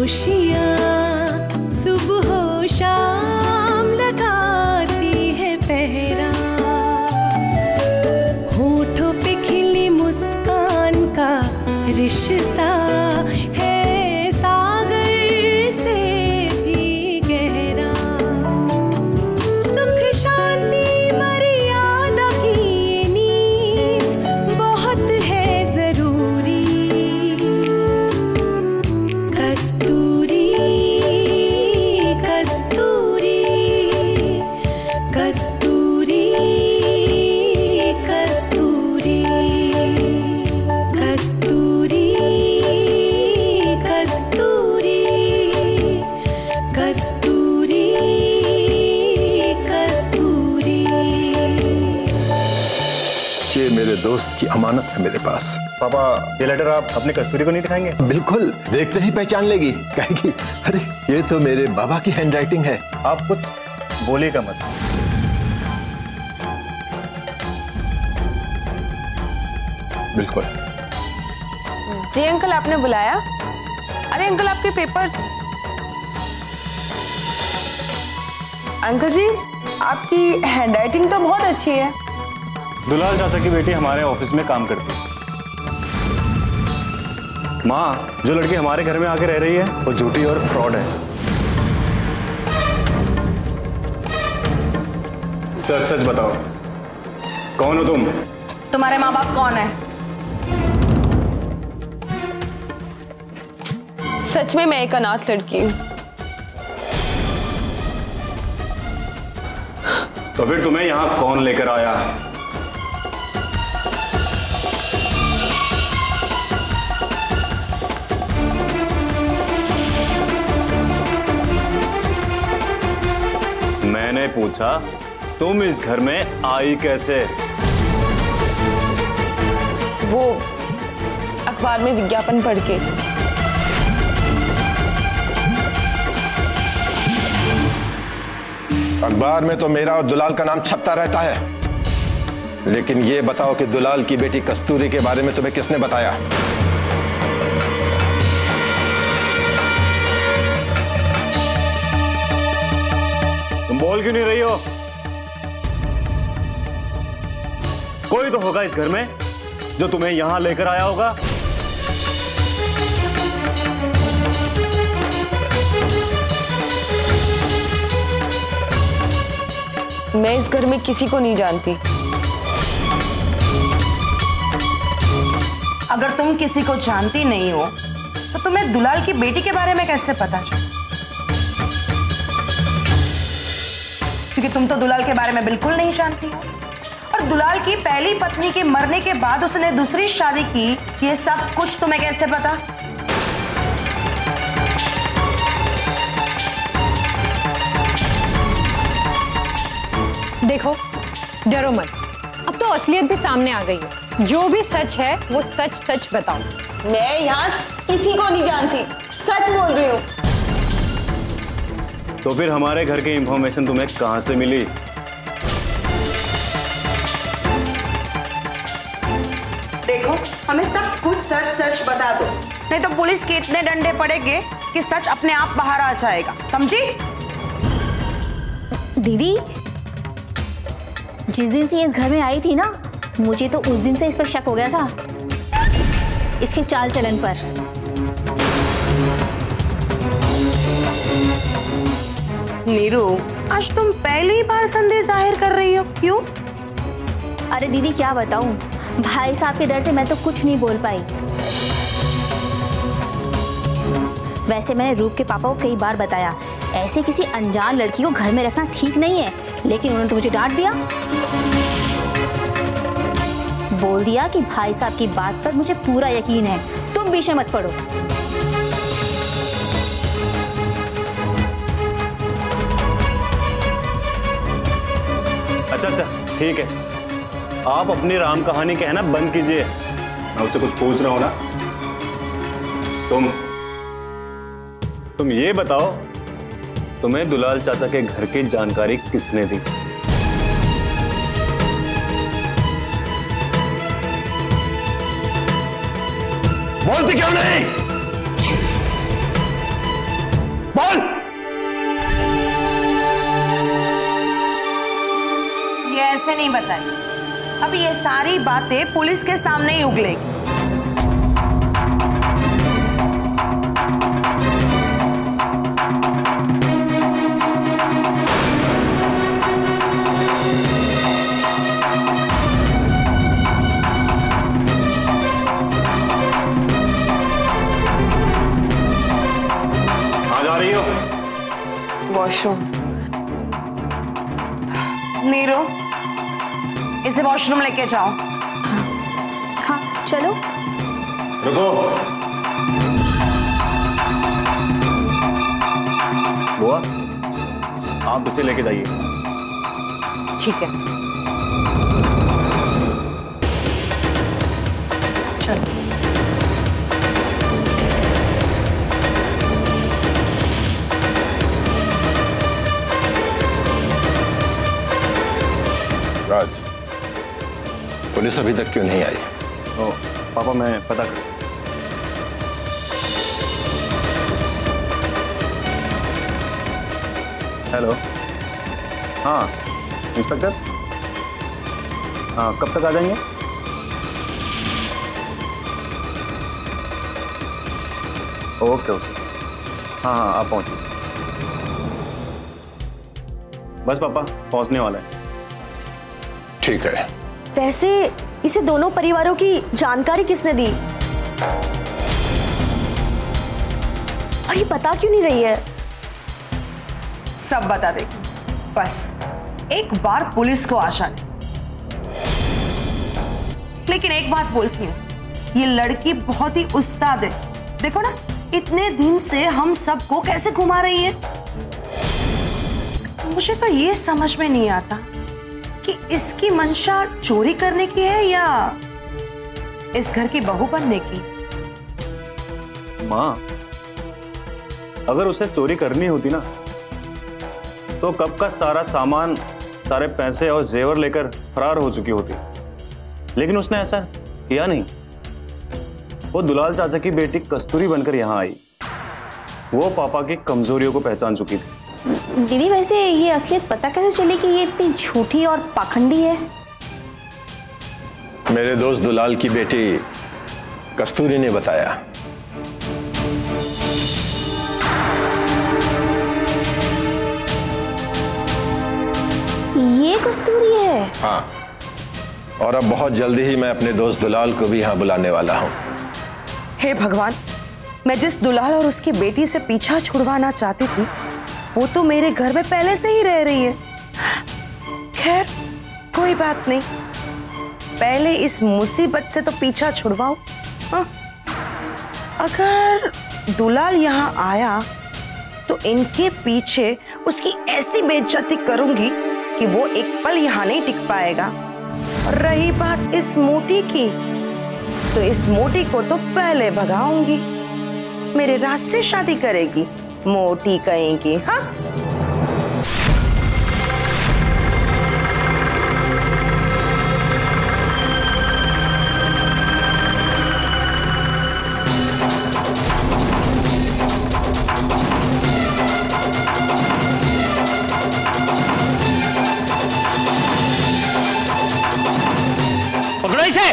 खुशियाँ सुबह हो शाम लगाती है पहरा, होठों पे खिली मुस्कान का रिश्ता है सागर से भी गहरा। सुख शांति मर्यादा की नींव बहुत है जरूरी। कस्तूरी कस्तूरी कस्तूरी कस्तूरी कस्तूरी कस्तूरी कस्तूरी कस्तूरी। ये मेरे दोस्त की अमानत है मेरे पास। पापा, ये लेटर आप अपने कस्तूरी को नहीं दिखाएंगे? बिल्कुल, देखते ही पहचान लेगी, कहेगी अरे ये तो मेरे बाबा की हैंडराइटिंग है। आप कुछ बोलिएगा मत। बिल्कुल। जी अंकल, आपने बुलाया? अरे अंकल, आपके पेपर्स। अंकल जी, आपकी हैंडराइटिंग तो बहुत अच्छी है। दुलाल चाचा की बेटी हमारे ऑफिस में काम करती है। माँ, जो लड़की हमारे घर में आके रह रही है वो झूठी और फ्रॉड है। सच सच बताओ, कौन हो तुम? तुम्हारे माँ बाप कौन है? सच में मैं एक अनाथ लड़की हूँ। तो फिर तुम्हें यहाँ कौन लेकर आया? मैंने पूछा तुम इस घर में आई कैसे? वो अखबार में विज्ञापन पढ़ के। अखबार में तो मेरा और दुलाल का नाम छपता रहता है, लेकिन ये बताओ कि दुलाल की बेटी कस्तूरी के बारे में तुम्हें किसने बताया? तुम बोल क्यों नहीं रही हो? कोई तो होगा इस घर में जो तुम्हें यहां लेकर आया होगा। मैं इस घर में किसी को नहीं जानती। अगर तुम किसी को जानती नहीं हो तो तुम्हें दुलाल की बेटी के बारे में कैसे पता चला? क्योंकि तुम तो दुलाल के बारे में बिल्कुल नहीं जानती हो। और दुलाल की पहली पत्नी के मरने के बाद उसने दूसरी शादी की, ये सब कुछ तुम्हें कैसे पता? देखो, डरो मत, अब तो असलियत भी सामने आ गई है। जो भी सच है वो सच सच बताओ। मैं यहाँ किसी को नहीं जानती, सच बोल रही हूँ। तो फिर हमारे घर की इंफॉर्मेशन तुम्हें कहां से मिली? देखो, हमें सब कुछ सच सच बता दो, नहीं तो पुलिस के इतने डंडे पड़ेंगे कि सच अपने आप बाहर आ जाएगा, समझी? दीदी, जिस दिन से ये इस घर में आई थी ना, मुझे तो उस दिन से इस पर शक हो गया था, इसके चाल चलन पर। नीरू, आज तुम पहली बार संदेह जाहिर कर रही हो, क्यों? अरे दीदी क्या बताऊं, भाई साहब के डर से मैं तो कुछ नहीं बोल पाई। वैसे मैंने रूप के पापा को कई बार बताया, ऐसे किसी अनजान लड़की को घर में रखना ठीक नहीं है, लेकिन उन्होंने तो मुझे डांट दिया। बोल दिया कि भाई साहब की बात पर मुझे पूरा यकीन है, तुम पीछे मत पड़ो। अच्छा, ठीक है, आप अपनी राम कहानी कहना बंद कीजिए। मैं उससे कुछ पूछ रहा हूं ना। तुम ये बताओ, तुम्हें दुलाल चाचा के घर की जानकारी किसने दी? बोलती क्यों नहीं? बोल। ये ऐसे नहीं बताई, अब ये सारी बातें पुलिस के सामने ही उगलेगी। कहाँ जा रही हो? वॉशरूम। नीरू, इसे वॉशरूम लेके जाओ। हाँ चलो। रुको। बुआ, आप इसे लेके जाइए। ठीक है। चलो। राज, पुलिस अभी तक क्यों नहीं आई? ओ, पापा मैं पता कर। हेलो, हाँ इंस्पेक्टर, हाँ कब तक आ जाएंगे? ओके ओके, हाँ हाँ आप पहुंचिए। बस पापा पहुंचने वाला है। ठीक है। वैसे इसे दोनों परिवारों की जानकारी किसने दी और ये बता क्यों नहीं रही है? सब बता देगी, बस एक बार पुलिस को आशा नहीं। लेकिन एक बात बोलती हूँ, ये लड़की बहुत ही उस्ताद है। देखो ना, इतने दिन से हम सबको कैसे घुमा रही है। मुझे तो ये समझ में नहीं आता कि इसकी मंशा चोरी करने की है या इस घर की बहू बनने की। माँ, अगर उसे चोरी करनी होती ना तो कब का सारा सामान, सारे पैसे और जेवर लेकर फरार हो चुकी होती, लेकिन उसने ऐसा किया नहीं। वो दुलाल चाचा की बेटी कस्तूरी बनकर यहाँ आई। वो पापा की कमजोरियों को पहचान चुकी थी। दीदी वैसे ये असलियत पता कैसे चली कि ये इतनी झूठी और पाखंडी है? मेरे दोस्त दुलाल की बेटी कस्तूरी ने बताया। ये कस्तूरी है? हाँ, और अब बहुत जल्दी ही मैं अपने दोस्त दुलाल को भी यहाँ बुलाने वाला हूँ। हे भगवान, मैं जिस दुलाल और उसकी बेटी से पीछा छुड़वाना चाहती थी वो तो मेरे घर में पहले से ही रह रही है। खैर कोई बात नहीं, पहले इस मुसीबत से तो पीछा छुड़वाओ। हाँ? अगर दुलाल यहाँ आया तो इनके पीछे उसकी ऐसी बेइज्जती करूंगी कि वो एक पल यहाँ नहीं टिक पाएगा। और रही बात इस मोटी की, तो इस मोटी को तो पहले भगाऊंगी। मेरे राज से शादी करेगी मोटी कहेंगी। हाँ, पकड़ो इसे।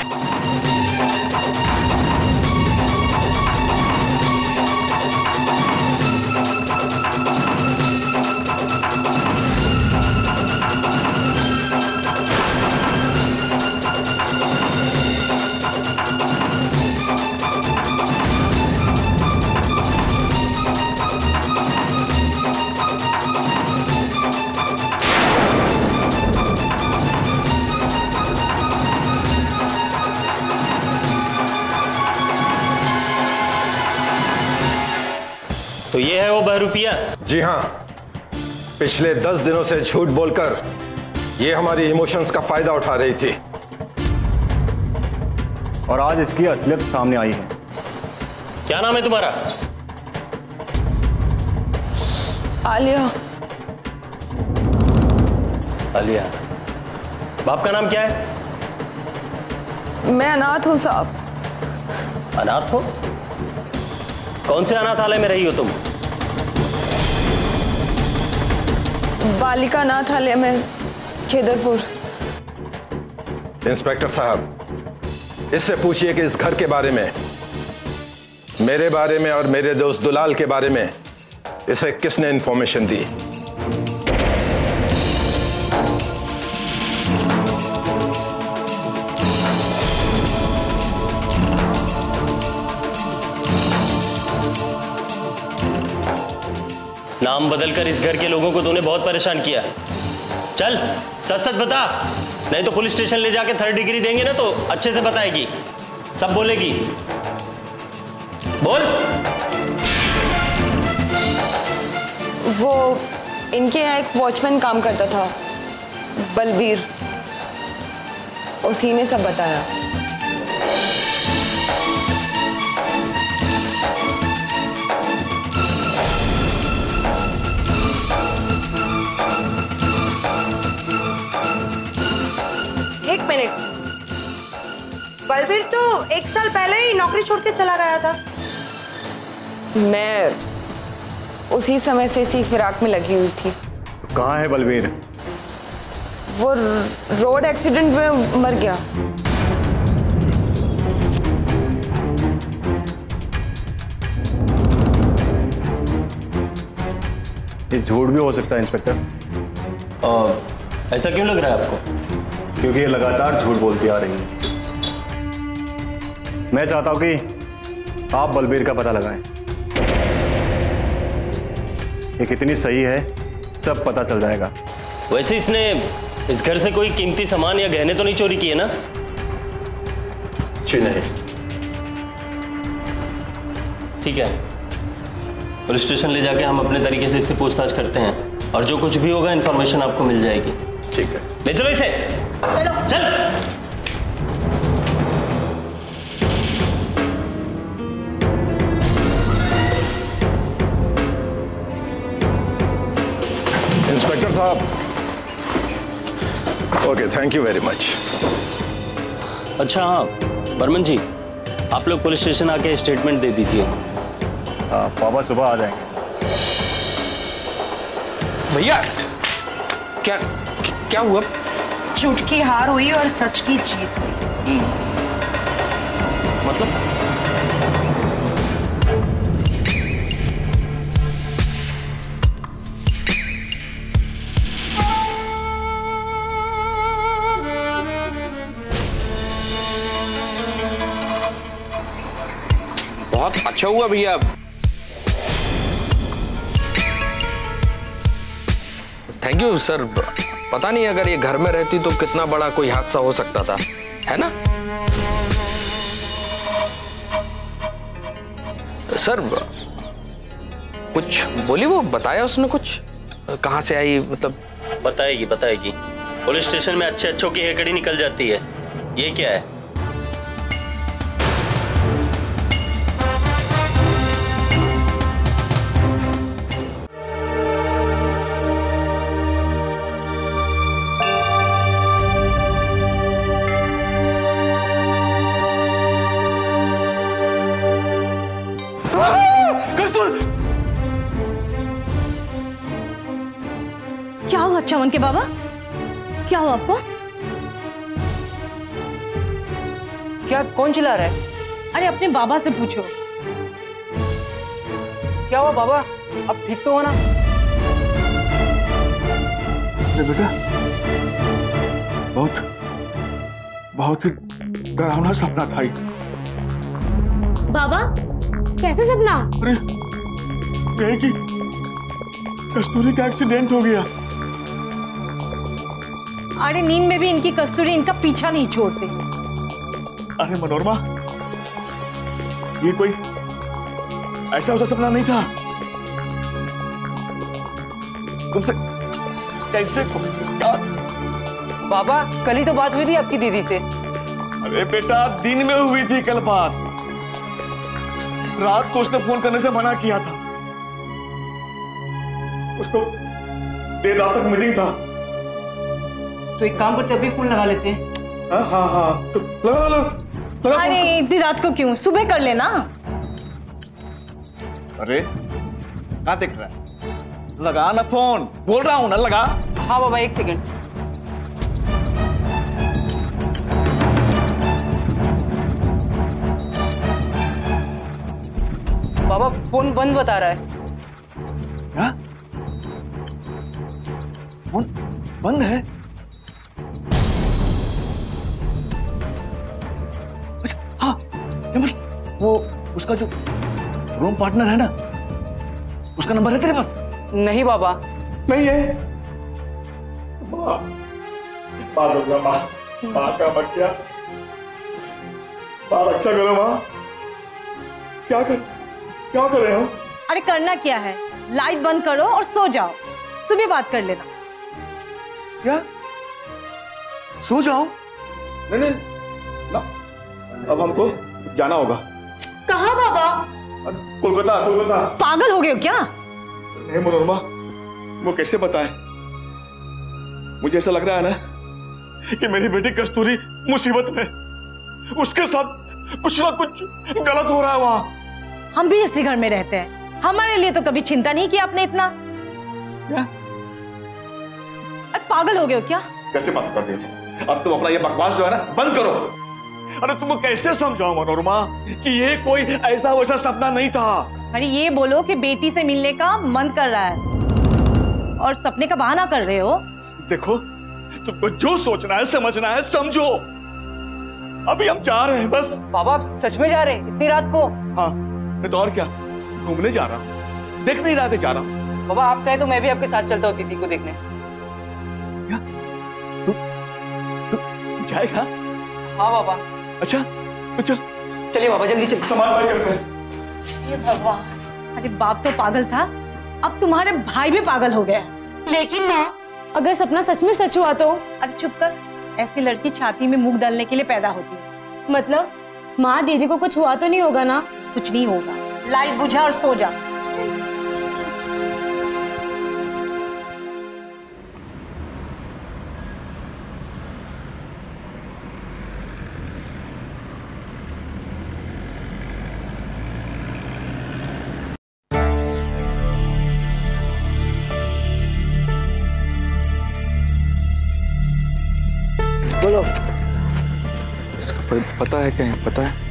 तो ये है वो बहरूपिया? जी हाँ, पिछले 10 दिनों से झूठ बोलकर ये हमारी इमोशंस का फायदा उठा रही थी और आज इसकी असलियत सामने आई है। क्या नाम है तुम्हारा? आलिया। आलिया। बाप का नाम क्या है? मैं अनाथ हूँ साहब। अनाथ हो? कौन से अनाथालय में रही हो तुम? बालिका अनाथालय में, खेदरपुर। इंस्पेक्टर साहब, इससे पूछिए कि इस घर के बारे में, मेरे बारे में और मेरे दोस्त दुलाल के बारे में इसे किसने इंफॉर्मेशन दी। नाम बदलकर इस घर के लोगों को तूने बहुत परेशान किया। चल सच सच बता, नहीं तो पुलिस स्टेशन ले जाके 3rd डिग्री देंगे ना तो अच्छे से बताएगी, सब बोलेगी। बोल। वो इनके यहाँ एक वॉचमैन काम करता था, बलबीर, उसी ने सब बताया। एक मिनट, बलबीर तो 1 साल पहले ही नौकरी छोड़ के चला गया था। मैं उसी समय से इसी फिराक में लगी हुई थी। कहाँ है बलबीर? वो रोड एक्सीडेंट में मर गया। ये झूठ भी हो सकता है इंस्पेक्टर। ऐसा क्यों लग रहा है आपको? क्योंकि ये लगातार झूठ बोलती आ रही है। मैं चाहता हूं कि आप बलबीर का पता लगाएं। ये कितनी सही है सब पता चल जाएगा। वैसे इसने इस घर से कोई कीमती सामान या गहने तो नहीं चोरी किए ना? जी नहीं। ठीक है, पुलिस स्टेशन ले जाके हम अपने तरीके से इससे पूछताछ करते हैं और जो कुछ भी होगा इन्फॉर्मेशन आपको मिल जाएगी। ठीक है, ले चलो इसे। चलो चल। इंस्पेक्टर साहब, okay, thank you very much. अच्छा हाँ बर्मन जी, आप लोग पुलिस स्टेशन आके स्टेटमेंट दे दीजिए। हाँ, पापा सुबह आ जाएंगे। भैया क्या क्या हुआ? झूठ की हार हुई और सच की जीत हुई। मतलब? बहुत अच्छा हुआ भैया। Thank you sir. पता नहीं अगर ये घर में रहती तो कितना बड़ा कोई हादसा हो सकता था, है ना? सर कुछ बोली, वो बताया उसने कुछ? कहाँ से आई मतलब? बताएगी बताएगी। पुलिस स्टेशन में अच्छे अच्छों की हेकड़ी निकल जाती है। ये क्या है? क्या हुआ चमन के बाबा? क्या हुआ आपको? क्या? कौन चिल्ला रहा है? अरे अपने बाबा से पूछो। क्या हुआ बाबा? अब ठीक तो हो ना? बेटा, बहुत ही डरावना सपना था। बाबा कैसे सपना? अरे यही कि कस्तूरी का एक्सीडेंट हो गया। अरे नींद में भी इनकी कस्तूरी इनका पीछा नहीं छोड़ती। अरे मनोरमा, ये कोई ऐसा वैसा सपना नहीं था। तुमसे कैसे बाबा कल ही तो बात हुई थी आपकी दीदी से। अरे बेटा, दिन में हुई थी कल बात। रात को उसने फोन करने से मना किया था। उसको देर रात तक मीटिंग था। तो एक काम करते, अभी फोन लगा लेते हैं। हाँ तो लगा। अरे इतनी रात को क्यों? सुबह कर लेना। अरे क्या देख रहा है? लगा ना फोन, बोल रहा हूँ ना लगा। हाँ बाबा, एक सेकंड। बाबा फोन बंद बता रहा है। क्या? फोन बंद है? अच्छा, हाँ यमल, वो उसका जो रूम पार्टनर है ना, उसका नंबर है तेरे पास? नहीं बाबा। नहीं है। माँ दुर्गा, माँ का बच्चा, माँ रक्षा करो माँ। क्या कर रहे हो? अरे करना क्या है, लाइट बंद करो और सो जाओ, सुबह बात कर लेना। क्या? सो जाओ? नहीं ना, अब हमको जाना होगा। कहाँ बाबा? कोलकाता। पागल हो गए हो क्या? नहीं मनोरमा, वो कैसे बताएं? मुझे ऐसा लग रहा है ना कि मेरी बेटी कस्तूरी मुसीबत में, उसके साथ कुछ ना कुछ गलत हो रहा है वहां। हम भी इसी घर में रहते हैं, हमारे लिए तो कभी चिंता नहीं की आपने इतना। क्या? अरे पागल हो गए हो क्या? कैसे बात करते हो? अब तुम अपना ये बकवास जो है ना बंद करो। अरे तुमको कैसे समझाओ मनोरमा कि ये कोई ऐसा वैसा सपना नहीं था। अरे ये बोलो कि बेटी से मिलने का मन कर रहा है और सपने का बहाना कर रहे हो। देखो, तुमको जो सोचना है समझना है समझो। अभी हम जा रहे हैं बस। बाबा आप सच में जा रहे हैं इतनी रात को? हाँ, मैं तो और क्या, घूमने जा रहा हूँ, देख नहीं रहा कि जा रहा हूँ। बाबा आप कहे तो मैं भी आपके साथ चलता हूँ दीदी को देखने। क्या? तू जाएगा? हाँ बाबा। अच्छा तो चल। चलिए बाबा जल्दी चलिए। सामान पैक करते हैं। ये भगवान, अरे बाप तो पागल था, अब तुम्हारे भाई भी पागल हो गए। लेकिन माँ, अगर सपना सच में सच हुआ तो? अरे चुप कर, ऐसी लड़की छाती में मूंग डालने के लिए पैदा होती है। मतलब माँ दीदी को कुछ हुआ तो नहीं होगा ना? कुछ नहीं होगा, लाइट बुझा और सो जा। बोलो, इसको पता है कहीं? पता है?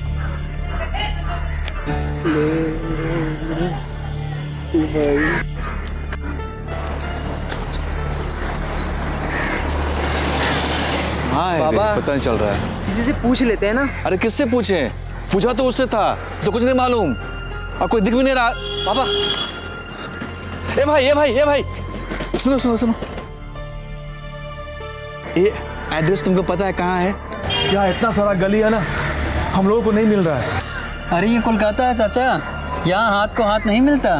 हाँ बाबा, पता नहीं चल रहा है। किसी से पूछ लेते हैं ना। अरे किससे पूछें? पूछा तो उससे था, तो कुछ नहीं मालूम। अब कोई दिख भी नहीं रहा। बाबा ए भाई, सुनो। ये एड्रेस तुमको पता है कहाँ है? क्या इतना सारा गली है ना, हम लोगों को नहीं मिल रहा है। अरे ये कोलकाता है चाचा, यहाँ हाथ को हाथ नहीं मिलता।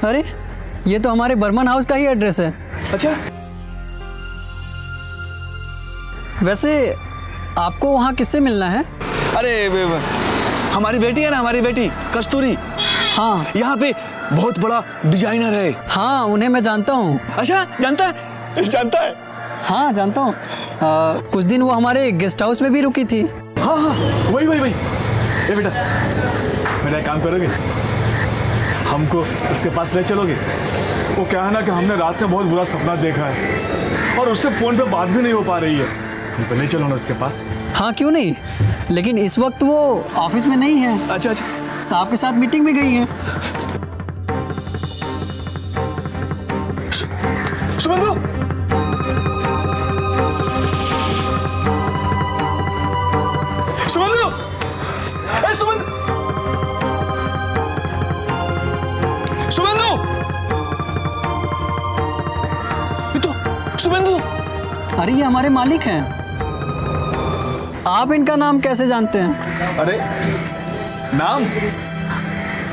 अरे ये तो हमारे बर्मन हाउस का ही एड्रेस है। अच्छा, वैसे आपको वहाँ किससे मिलना है? अरे हमारी बेटी है ना, हमारी बेटी कस्तूरी। हाँ, यहाँ पे बहुत बड़ा डिजाइनर है। हाँ उन्हें मैं जानता हूँ। अच्छा, जानता है? हाँ जानता हूँ, कुछ दिन वो हमारे गेस्ट हाउस में भी रुकी थी। हाँ वही। ये बेटा, मेरा एक काम करोगे, हमको उसके पास ले चलोगे? वो क्या है ना कि हमने रात में बहुत बुरा सपना देखा है और उससे फोन पे बात भी नहीं हो पा रही है, हमको ले चलो ना उसके पास। हाँ क्यों नहीं, लेकिन इस वक्त वो ऑफिस में नहीं है। अच्छा, साहब के साथ मीटिंग में गई है। सुमंदू, शुभेंदु, अरे ये हमारे मालिक हैं। आप इनका नाम कैसे जानते हैं? अरे नाम,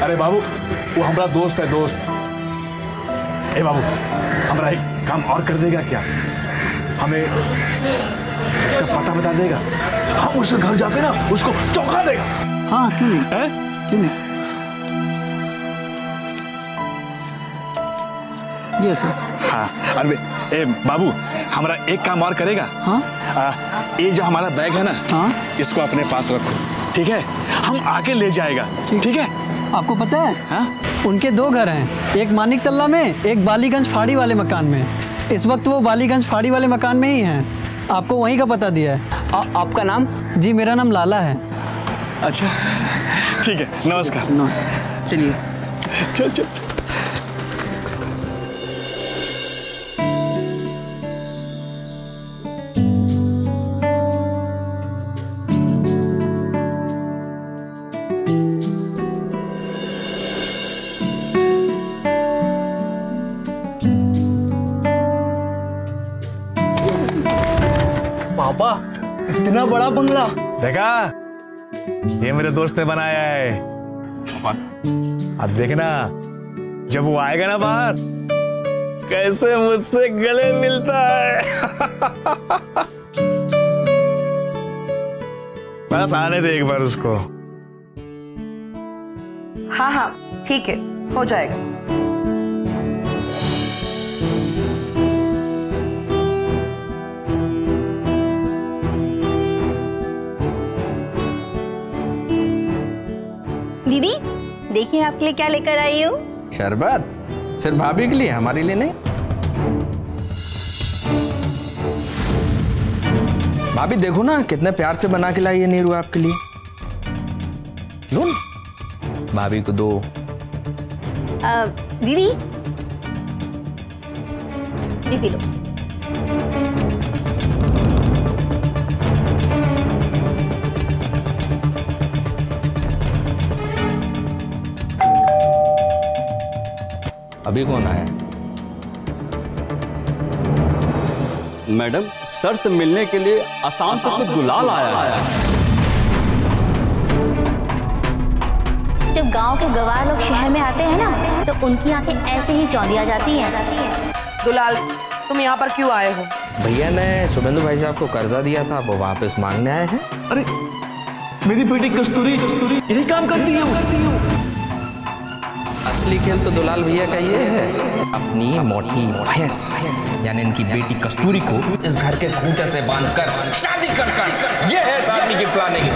अरे बाबू वो हमारा दोस्त है, दोस्त। ए बाबू, हमारा एक काम और कर देगा क्या? हमें इसका पता बता देगा, हम उसके घर जाके ना उसको चौंका देगा। हाँ क्यों नहीं है? क्यों नहीं। ये सर। हाँ, अरे ए बाबू, हमारा एक काम और करेगा। हाँ? ये जो हमारा बैग है ना, हाँ? इसको अपने पास रखो, ठीक है? हम आके ले जाएगा, ठीक है? आपको पता है? हाँ? उनके 2 घर हैं, एक मानिक तल्ला में, एक बालीगंज फाड़ी वाले मकान में। इस वक्त वो बालीगंज फाड़ी वाले मकान में ही हैं। आपको वहीं का पता दिया है। आपका नाम? जी मेरा नाम लाला है। अच्छा ठीक है, नमस्कार। नमस्कार, चलिए। चल चल। पापा, इतना बड़ा बंगला। देखा, ये मेरे दोस्त ने बनाया है। अब देखना, जब वो आएगा ना बाहर, कैसे मुझसे गले मिलता है। बस आने दे एक बार उसको। हाँ हाँ ठीक है, हो जाएगा। दीदी देखिए आपके लिए क्या लेकर आई हूँ। शरबत? सिर्फ भाभी के लिए, हमारे लिए नहीं? भाभी देखो ना कितने प्यार से बना के लाई है नीरू आपके लिए। लो भाभी को दो। दीदी ये पी लो। अभी कौन आया? मैडम, सर से मिलने के लिए आसाम से कुछ दुलाल आया है। जब गांव के गवार लोग शहर में आते हैं ना, तो उनकी आंखें ऐसे ही चौंधिया जाती हैं। दुलाल, तुम यहाँ पर क्यों आए हो? भैया ने शुभेंदु भाई साहब को कर्जा दिया था, वो वापस मांगने आए हैं। अरे मेरी बेटी कस्तूरी यही काम करती है। असली खेल तो दुलाल भैया का ये है, अपनी मोटी भैंस यानी इनकी बेटी कस्तूरी को इस घर के खूंटे से बांधकर शादी कर। ये है इस आदमी की प्लानिंग।